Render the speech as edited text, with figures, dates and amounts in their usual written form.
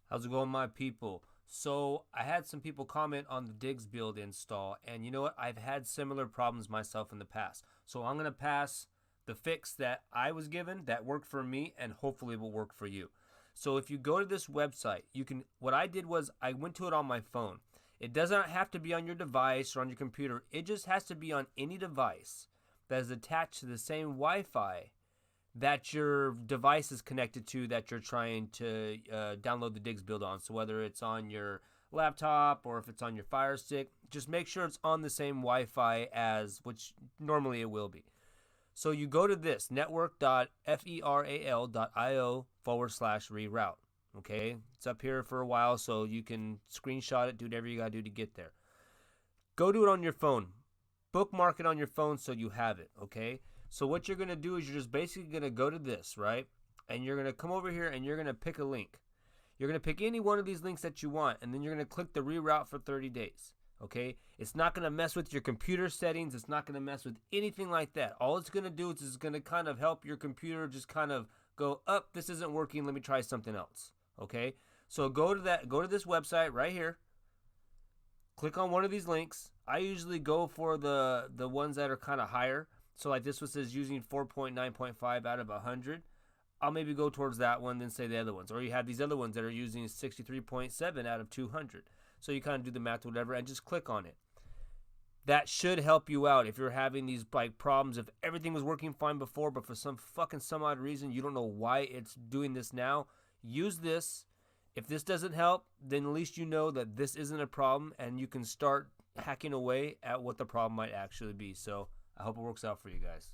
How's it going, my people? So I had some people comment on the Diggs build install, and you know what? I've had similar problems myself in the past. So I'm gonna pass the fix that I was given that worked for me, and hopefully it will work for you. So if you go to this website, you can. What I did was I went to it on my phone. It doesn't have to be on your device or on your computer. It just has to be on any device that is attached to the same Wi-Fi that your device is connected to that you're trying to download the Diggs build on. So whether it's on your laptop or if it's on your Fire Stick, just make sure it's on the same Wi-Fi as which normally it will be. So you go to this network.feral.io/reroute. Okay, it's up here for a while, so you can screenshot it, do whatever you gotta do to get there. Go do it on your phone. Bookmark it on your phone so you have it, okay? So what you're going to do is you're just basically going to go to this, right? And you're going to come over here and you're going to pick a link. You're going to pick any one of these links that you want, and then you're going to click the reroute for 30 days, okay? It's not going to mess with your computer settings. It's not going to mess with anything like that. All it's going to do is it's going to kind of help your computer just kind of go, up, this isn't working, let me try something else, okay? So go to this website right here. Click on one of these links. I usually go for the ones that are kind of higher. So like this one says using 4.9.5 out of 100. I'll maybe go towards that one, then say the other ones. Or you have these other ones that are using 63.7 out of 200. So you kind of do the math, whatever, and just click on it. That should help you out if you're having these like problems. If everything was working fine before, but for some odd reason you don't know why it's doing this now, use this. If this doesn't help, then at least you know that this isn't a problem and you can start hacking away at what the problem might actually be. So I hope it works out for you guys.